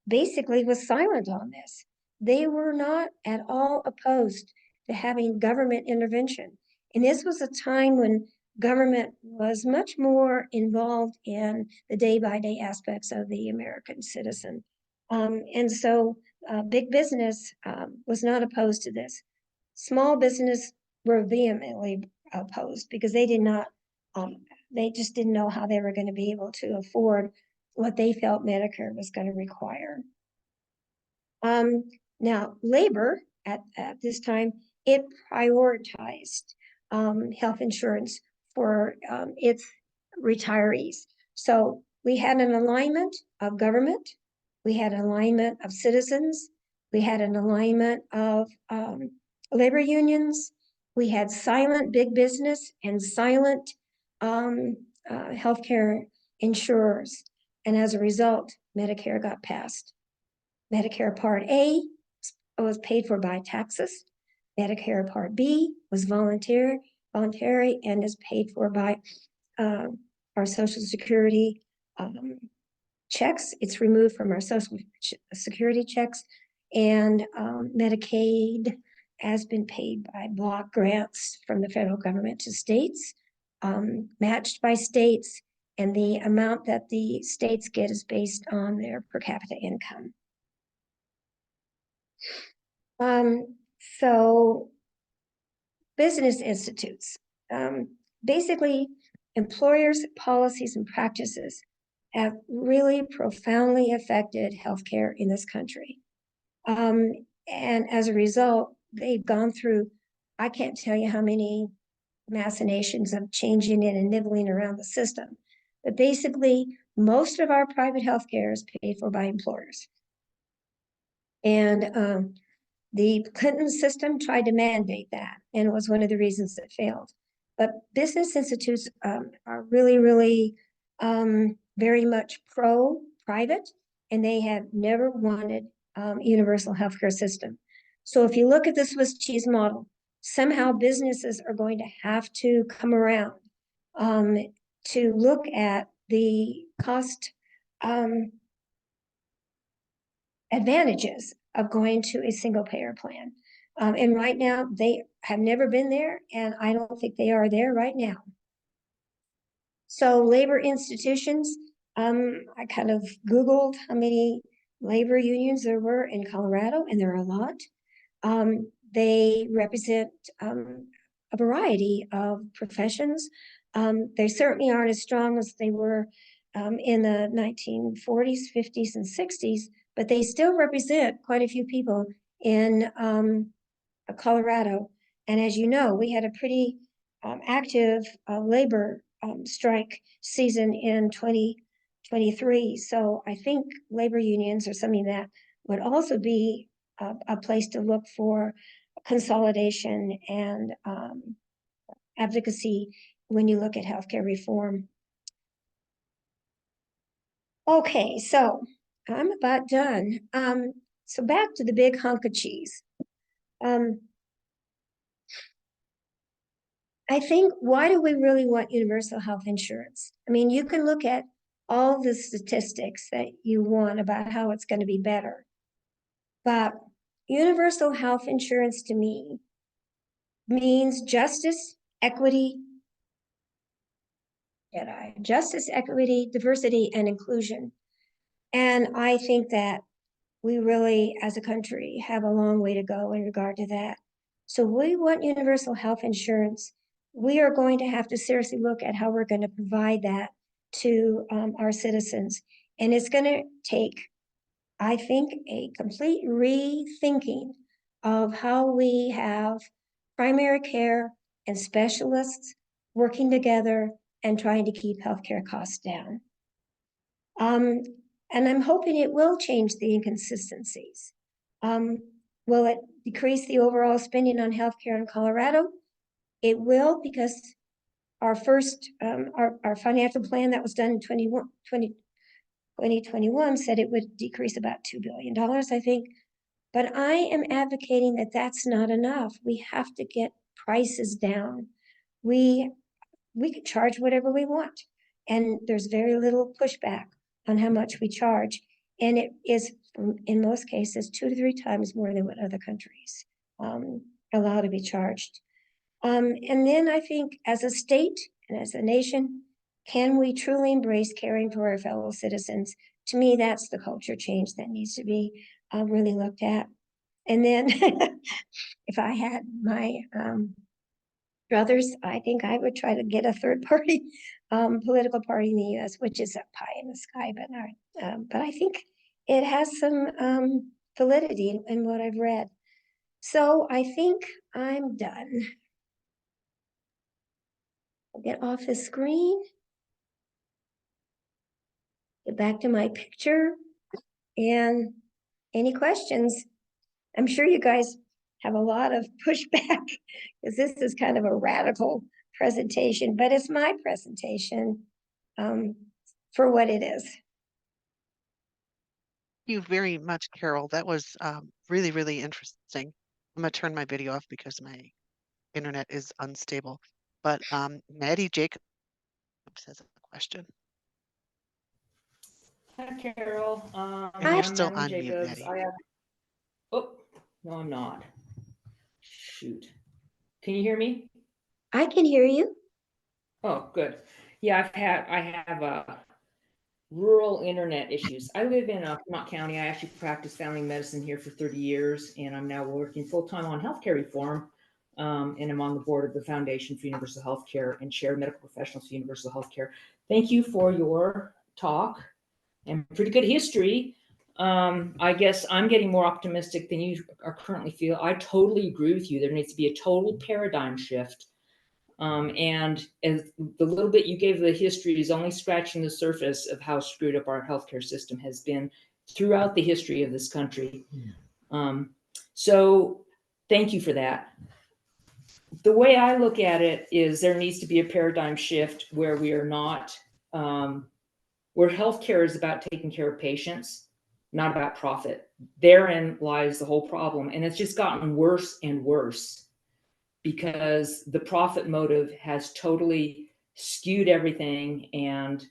basically was silent on this. They were not at all opposed to having government intervention. And this was a time when government was much more involved in the day-by-day aspects of the American citizen. And so big business was not opposed to this. Small business were vehemently opposed because they did not, they just didn't know how they were going to be able to afford what they felt Medicare was going to require. Now, labor at this time, it prioritized health insurance for its retirees. So we had an alignment of government, we had an alignment of citizens, we had an alignment of labor unions, we had silent big business and silent healthcare insurers. And as a result, Medicare got passed. Medicare Part A was paid for by taxes. Medicare Part B was voluntary and is paid for by our Social Security checks. It's removed from our Social Security checks, and Medicaid has been paid by block grants from the federal government to states, matched by states, and the amount that the states get is based on their per capita income. So business institutes, basically employers' policies and practices have really profoundly affected healthcare in this country. And as a result, they've gone through, I can't tell you how many machinations of changing it and nibbling around the system. But basically, most of our private healthcare is paid for by employers. And The Clinton system tried to mandate that, and it was one of the reasons it failed. But business institutes are really, really very much pro-private, and they have never wanted universal healthcare system. So if you look at the Swiss cheese model, somehow businesses are going to have to come around to look at the cost advantages of going to a single payer plan. And right now, they have never been there, and I don't think they are there right now. So labor institutions, I kind of Googled how many labor unions there were in Colorado, and there are a lot. They represent a variety of professions. They certainly aren't as strong as they were in the 1940s, 50s, and 60s, but they still represent quite a few people in Colorado. And as you know, we had a pretty active labor strike season in 2023. So I think labor unions are something that would also be a place to look for consolidation and advocacy when you look at healthcare reform. Okay, so I'm about done. So back to the big hunk of cheese. I think, why do we really want universal health insurance? I mean, you can look at all the statistics that you want about how it's going to be better. But universal health insurance to me means justice, equity, diversity, and inclusion. And I think that we really, as a country, have a long way to go in regard to that. So we want universal health insurance. We are going to have to seriously look at how we're going to provide that to our citizens. And it's going to take, I think, a complete rethinking of how we have primary care and specialists working together and trying to keep healthcare costs down. And I'm hoping it will change the inconsistencies. Will it decrease the overall spending on healthcare in Colorado? It will, because our first, our financial plan that was done in 2021 said it would decrease about $2 billion, I think. But I am advocating that that's not enough. We have to get prices down. We can charge whatever we want, and there's very little pushback on how much we charge. And it is, in most cases, 2 to 3 times more than what other countries allow to be charged. And then I think, as a state and as a nation, can we truly embrace caring for our fellow citizens? To me, that's the culture change that needs to be really looked at. And then if I had my druthers, I think I would try to get a third party political party in the US, which is a pie in the sky, but I think it has some validity in what I've read. So I think I'm done. I'll get off the screen, get back to my picture, and any questions? I'm sure you guys have a lot of pushback because this is kind of a radical presentation, but it's my presentation for what it is. Thank you very much, Carol. That was really, really interesting. I'm going to turn my video off because my internet is unstable. But Maddie Jacobs has a question. Hi, Carol. And you're I'm still Madeline on mute, Jacobs. Maddie. Oh, no, I'm not. Shoot. Can you hear me? I can hear you. Oh, good. Yeah, I have rural internet issues. I live in Fremont County. I actually practiced family medicine here for 30 years, and I'm now working full-time on healthcare reform. And I'm on the board of the Foundation for Universal Healthcare and chair medical professionals for Universal Healthcare. Thank you for your talk and pretty good history. I guess I'm getting more optimistic than you are currently feel. I totally agree with you. There needs to be a total paradigm shift. And as the little bit you gave the history is only scratching the surface of how screwed up our healthcare system has been throughout the history of this country. So thank you for that. The way I look at it is there needs to be a paradigm shift where we are not, where healthcare is about taking care of patients, not about profit. Therein lies the whole problem. And it's just gotten worse and worse because the profit motive has totally skewed everything. And,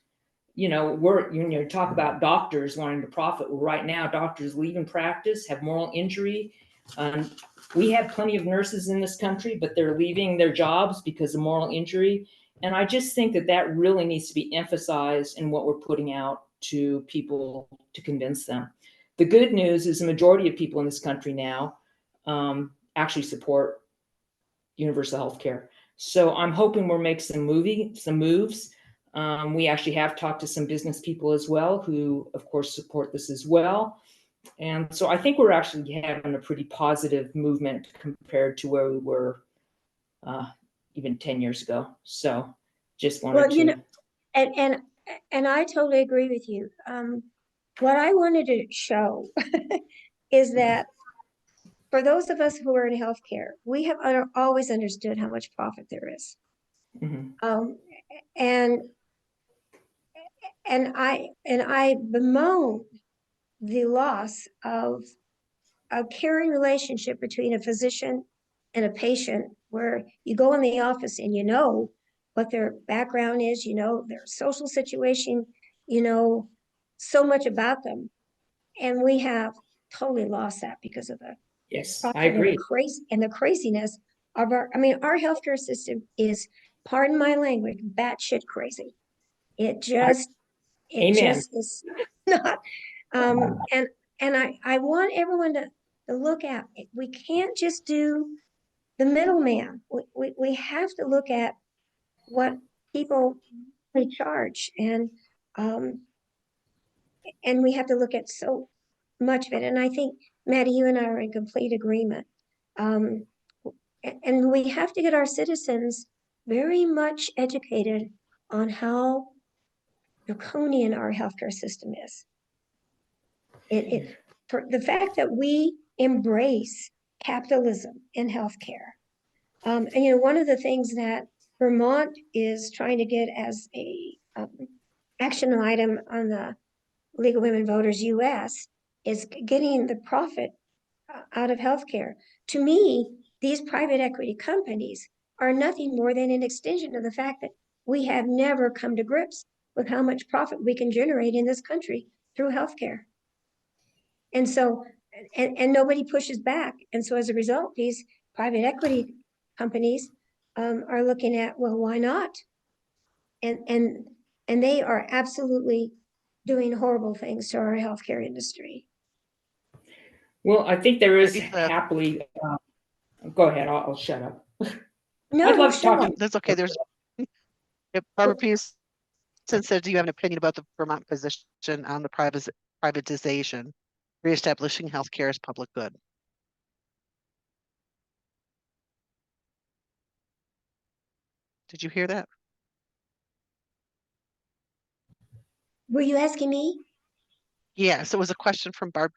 talk about doctors wanting to profit. Well, right now, doctors leaving practice, have moral injury. We have plenty of nurses in this country, but they're leaving their jobs because of moral injury. And I just think that that really needs to be emphasized in what we're putting out to people to convince them. The good news is the majority of people in this country now actually support universal health care. So I'm hoping we'll make some moves. We actually have talked to some business people as well who, of course, support this as well. And so I think we're actually having a pretty positive movement compared to where we were even 10 years ago. So just wanted to. And I totally agree with you. What I wanted to show is that for those of us who are in healthcare, we have always understood how much profit there is. Mm-hmm. And I bemoan the loss of a caring relationship between a physician and a patient, where you go in the office and you know what their background is, you know their social situation, you know so much about them, and we have totally lost that because of the Yes, I profit agree. and the craziness of our. I mean, our healthcare system is, pardon my language, batshit crazy. It just Amen. is not. And I want everyone to look at it. We can't just do the middleman. We have to look at what people really charge, and we have to look at so much of it. And I think, Maddie, you and I are in complete agreement. And we have to get our citizens very much educated on how draconian our healthcare system is. For the fact that we embrace capitalism in healthcare. And one of the things that Vermont is trying to get as a action item on the League of Women Voters US is getting the profit out of healthcare. To me, these private equity companies are nothing more than an extension of the fact that we have never come to grips with how much profit we can generate in this country through healthcare. And so, and nobody pushes back. And so as a result, these private equity companies are looking at, well, why not? And they are absolutely doing horrible things to our healthcare industry. Well, I think there is Maybe happily. Go ahead. I'll shut up. No, I'd love to talk to you. that's okay. There's Barbara Peterson said, do you have an opinion about the Vermont position on the privatization, reestablishing healthcare as public good? Did you hear that? Were you asking me? Yes, it was a question from Barb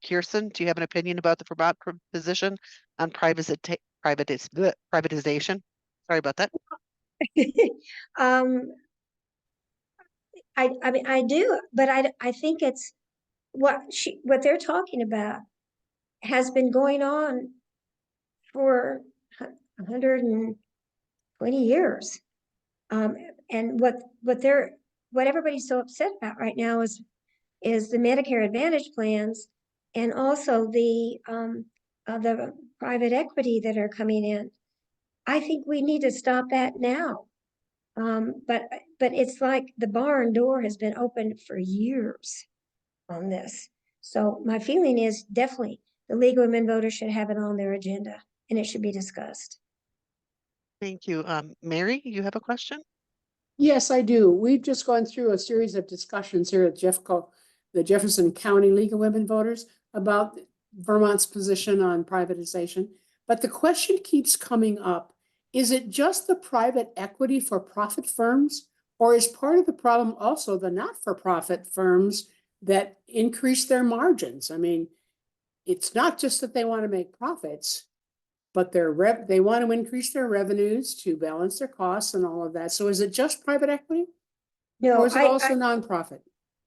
Pearson. Do you have an opinion about the Vermont position on privatization? Sorry about that. I mean, I do, but I think it's what they're talking about has been going on for 120 years. And what everybody's so upset about right now is the Medicare Advantage plans, and also the private equity that are coming in. I think we need to stop that now. But it's like the barn door has been open for years on this. So my feeling is definitely the League of Women Voters should have it on their agenda, and it should be discussed. Thank you. Mary, you have a question? Yes, I do. We've just gone through a series of discussions here at the Jefferson County League of Women Voters about Vermont's position on privatization. But the question keeps coming up, is it just the private equity for profit firms, or is part of the problem also the not-for-profit firms that increase their margins? I mean, it's not just that they want to make profits, but they want to increase their revenues to balance their costs and all of that. So is it just private equity? No, Or is it also nonprofit?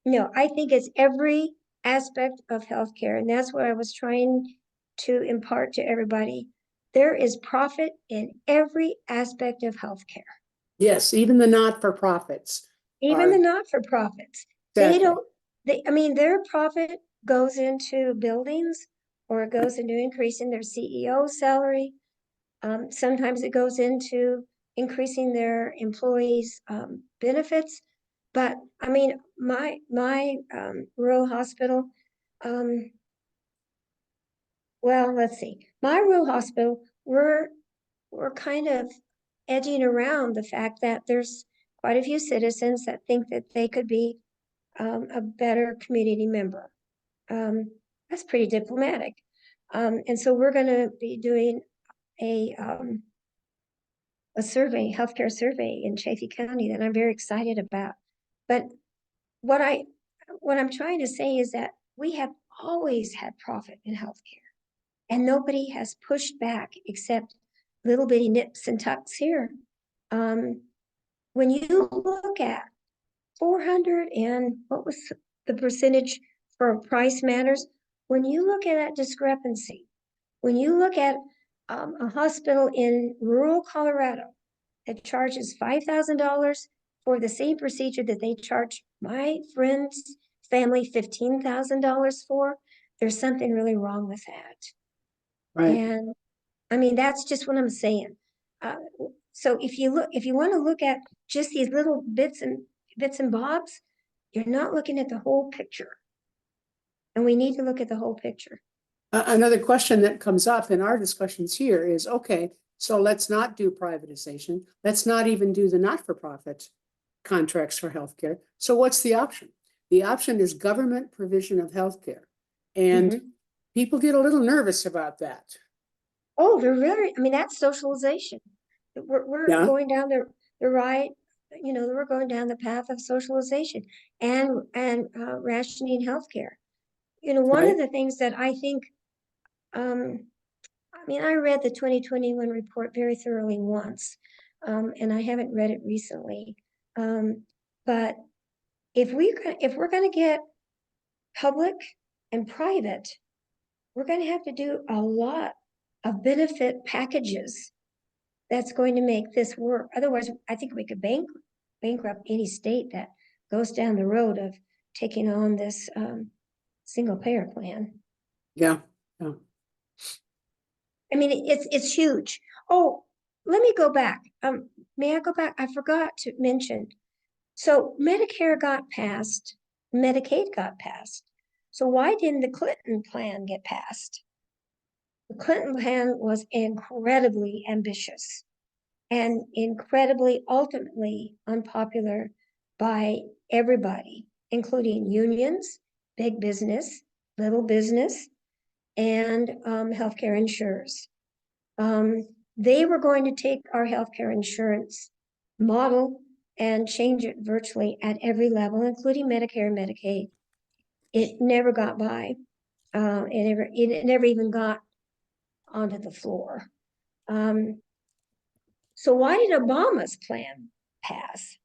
No, I think it's every aspect of healthcare, and that's what I was trying to impart to everybody. There is profit in every aspect of healthcare, Yes, even the not-for-profits. even the not-for-profits. They Exactly. don't, I mean, their profit goes into buildings or it goes into increasing their CEO salary. Sometimes it goes into increasing their employees' benefits. But I mean, my rural hospital, well, let's see, my rural hospital, we're kind of edging around the fact that there's quite a few citizens that think that they could be a better community member. That's pretty diplomatic. And so we're going to be doing a survey, healthcare survey in Chaffee County that I'm very excited about. But what I'm trying to say is that we have always had profit in healthcare, and nobody has pushed back except little bitty nips and tucks here. When you look at 400 and what was the percentage for price matters, when you look at that discrepancy, when you look at a hospital in rural Colorado that charges $5,000 for the same procedure that they charge my friend's family $15,000 for, there's something really wrong with that. Right. And I mean, that's just what I'm saying. So if you want to look at just these little bits and bobs, you're not looking at the whole picture. And we need to look at the whole picture. Another question that comes up in our discussions here is, okay, so let's not do privatization. Let's not even do the not-for-profit contracts for healthcare. So what's the option? The option is government provision of healthcare. And people get a little nervous about that. Oh, they're very, I mean, that's socialization. We're going down the right, we're going down the path of socialization and rationing healthcare. One of the things that I think, I mean, I read the 2021 report very thoroughly once, and I haven't read it recently. But if we're going to get public and private, we're going to have to do a lot of benefit packages that's going to make this work. Otherwise, I think we could bankrupt any state that goes down the road of taking on this single payer plan. Yeah. I mean, it's huge. Oh, let me go back. May I go back? I forgot to mention. So Medicare got passed, Medicaid got passed. So why didn't the Clinton plan get passed? The Clinton plan was incredibly ambitious and incredibly ultimately unpopular by everybody, including unions, big business, little business, and healthcare insurers. They were going to take our healthcare insurance model and change it virtually at every level, including Medicare and Medicaid. It never got by. It never even got onto the floor. So why did Obama's plan pass?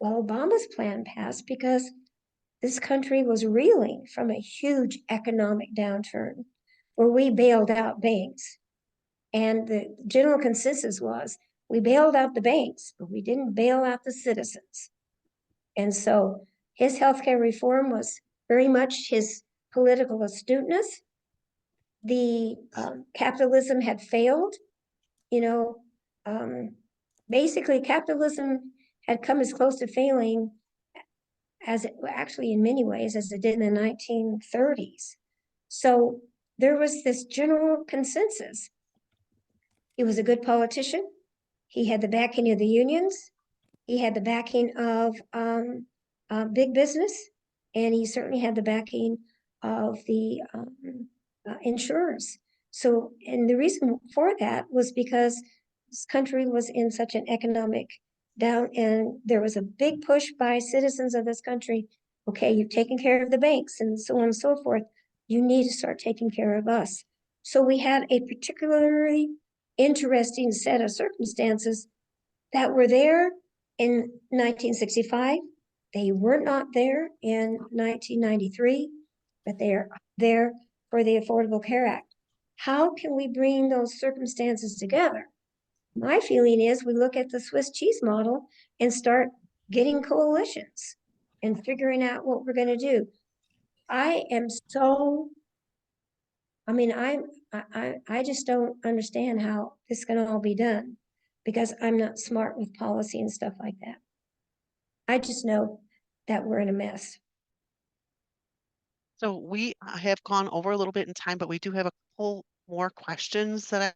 Well, Obama's plan passed because this country was reeling from a huge economic downturn where we bailed out banks. And the general consensus was we bailed out the banks, but we didn't bail out the citizens. And so his healthcare reform was very much his political astuteness. The capitalism had failed. Basically capitalism had come as close to failing as it actually in many ways as it did in the 1930s. So there was this general consensus. He was a good politician. He had the backing of the unions. He had the backing of big business, and he certainly had the backing of the insurers. So, and the reason for that was because this country was in such an economic down, and there was a big push by citizens of this country. Okay, you've taken care of the banks and so on and so forth. you need to start taking care of us. So we had a particularly interesting set of circumstances that were there in 1965. They were not there in 1993, but they are there for the Affordable Care Act. How can we bring those circumstances together? My feeling is we look at the Swiss cheese model and start getting coalitions and figuring out what we're going to do. I am so, I mean, I just don't understand how this can all be done because I'm not smart with policy and stuff like that. I just know that we're in a mess. So we have gone over a little bit in time, but we do have a couple more questions that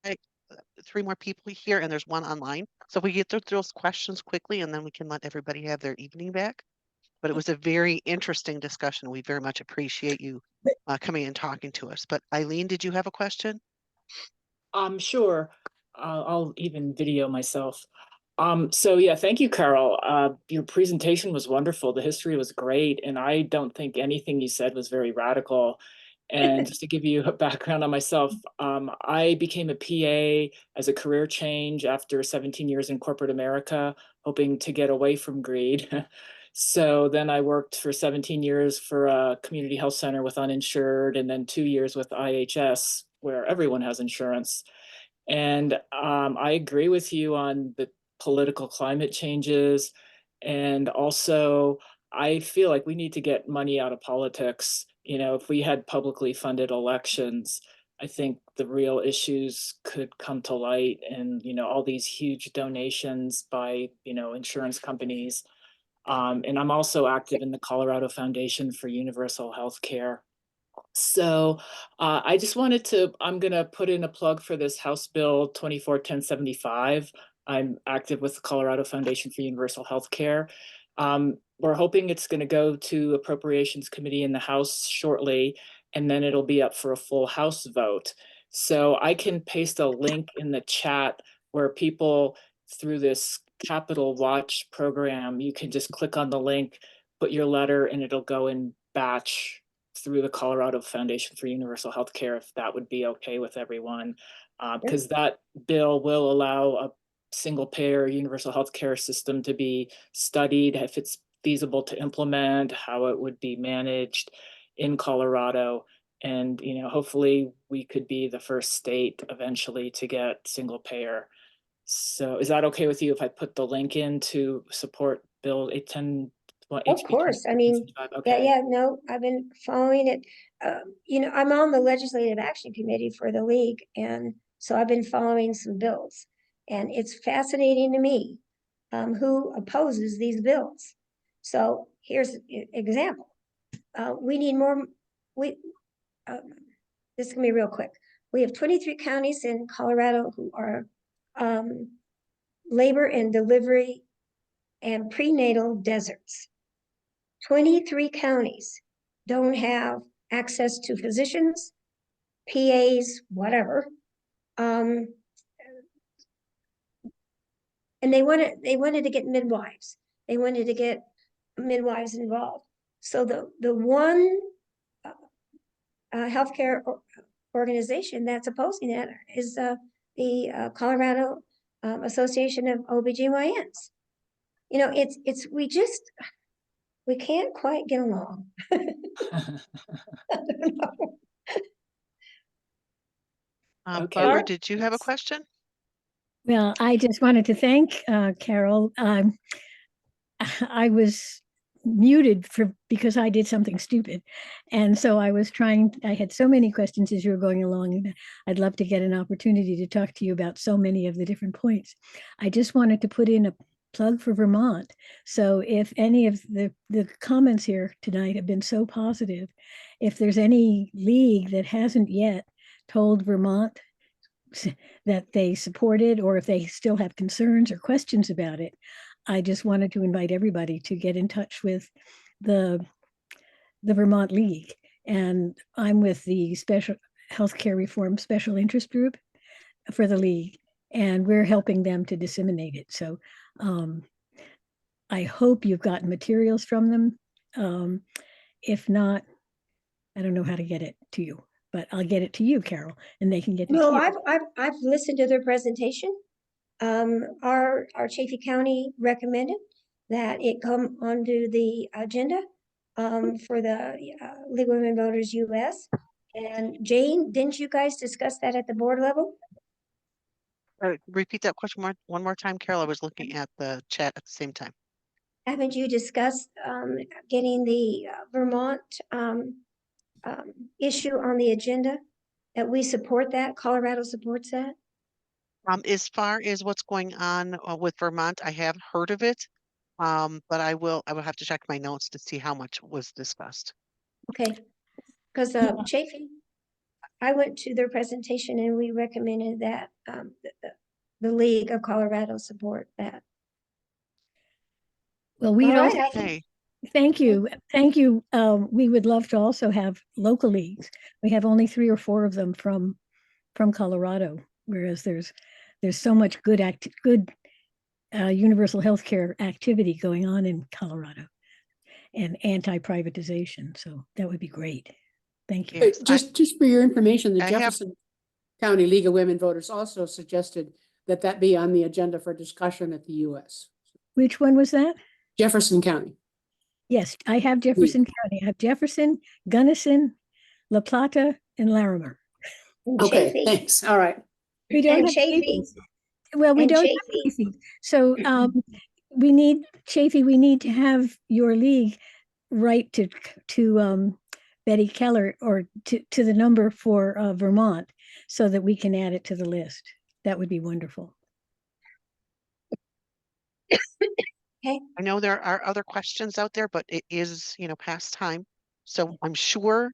I 3 more people here, and there's one online. So if we get through those questions quickly, and then we can let everybody have their evening back. But it was a very interesting discussion. We very much appreciate you coming and talking to us. But Eileen, did you have a question? Sure. I'll even video myself. So yeah, thank you, Carol. Your presentation was wonderful. The history was great, and I don't think anything you said was very radical. And just to give you a background on myself, I became a PA as a career change after 17 years in corporate America, hoping to get away from greed. So then I worked for 17 years for a community health center with uninsured, and then 2 years with IHS, where everyone has insurance. And I agree with you on the political climate changes. And also, I feel like we need to get money out of politics. You know, if we had publicly funded elections, I think the real issues could come to light. And, you know, all these huge donations by, you know, insurance companies. And I'm also active in the Colorado Foundation for Universal Health Care. So I just wanted to, I'm going to put in a plug for this House Bill 241075. I'm active with the Colorado Foundation for Universal Health Care. We're hoping it's going to go to Appropriations Committee in the House shortly, and then it'll be up for a full House vote. So I can paste a link in the chat where people, through this Capital Watch program, you can just click on the link, put your letter, and it'll go in batch through the Colorado Foundation for Universal Health Care, if that would be okay with everyone, because that bill will allow a single payer universal health care system to be studied, if it's feasible to implement, how it would be managed in Colorado. And, you know, hopefully we could be the first state eventually to get single payer. So is that okay with you if I put the link in to support Bill 810? Of course. I mean, okay. yeah, no, I've been following it. You know, I'm on the Legislative Action Committee for the League, and so I've been following some bills. And it's fascinating to me who opposes these bills. So here's an example. We need more, this can be real quick. We have 23 counties in Colorado who are labor and delivery and prenatal deserts. 23 counties don't have access to physicians, PAs, whatever. And they wanted to get midwives. They wanted to get midwives involved. So the one healthcare organization that's opposing that is the Colorado Association of OBGYNs. You know, we can't quite get along. I don't know. Okay. Barbara, did you have a question? Well, I just wanted to thank Carol. I was muted because I did something stupid. And so I had so many questions as you were going along, and I'd love to get an opportunity to talk to you about so many of the different points. I just wanted to put in a plug for Vermont. So if any of the comments here tonight have been so positive, if there's any league that hasn't yet told Vermont that they support it, or if they still have concerns or questions about it, I just wanted to invite everybody to get in touch with the Vermont League. And I'm with the Special Healthcare Reform Special Interest Group for the League, and we're helping them to disseminate it. So I hope you've gotten materials from them. If not, I don't know how to get it to you, but I'll get it to you, Carol, and they can get it to No, you. I've listened to their presentation. Our Chaffey County recommended that it come onto the agenda for the League of Women Voters US. And Jane, didn't you guys discuss that at the board level? Repeat that question one more time, Carol. I was looking at the chat at the same time. Haven't you discussed getting the Vermont issue on the agenda? That we support that, Colorado supports that? As far as what's going on with Vermont, I have heard of it. But I will have to check my notes to see how much was discussed. Okay, because Chaffey, I went to their presentation and we recommended that the League of Colorado support that. Well, we'd All also, right, Okay. thank you. Thank you. We would love to also have local leagues. We have only 3 or 4 of them from Colorado, whereas there's so much good universal healthcare activity going on in Colorado and anti-privatization. So that would be great. Thank you. Yes, Just for your information, the I have- Jefferson County League of Women Voters also suggested that that be on the agenda for discussion at the US. Which one was that? Jefferson County. Yes, I have Jefferson County. I have Jefferson, Gunnison, La Plata, and Larimer. and Okay, Chaffey, thanks. All right. We don't and have Chaffey, Chaffey. Well, we and don't Chaffey. have Chaffey. So we need Chaffey. We need to have your league write to Betty Keller or to the number for Vermont so that we can add it to the list. That would be wonderful. I know there are other questions out there, but it is, past time. So I'm sure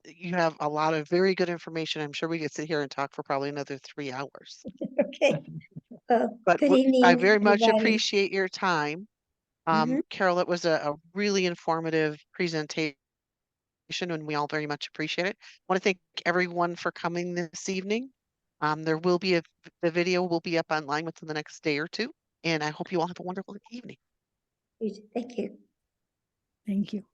you have a lot of very good information. I'm sure we could sit here and talk for probably another 3 hours. Okay. But Good evening, I very much everybody. appreciate your time. Mhm. Carol, it was a really informative presentation and we all very much appreciate it. I want to thank everyone for coming this evening. There will be the video will be up online within the next day or two. And I hope you all have a wonderful evening. Thank you. Thank you.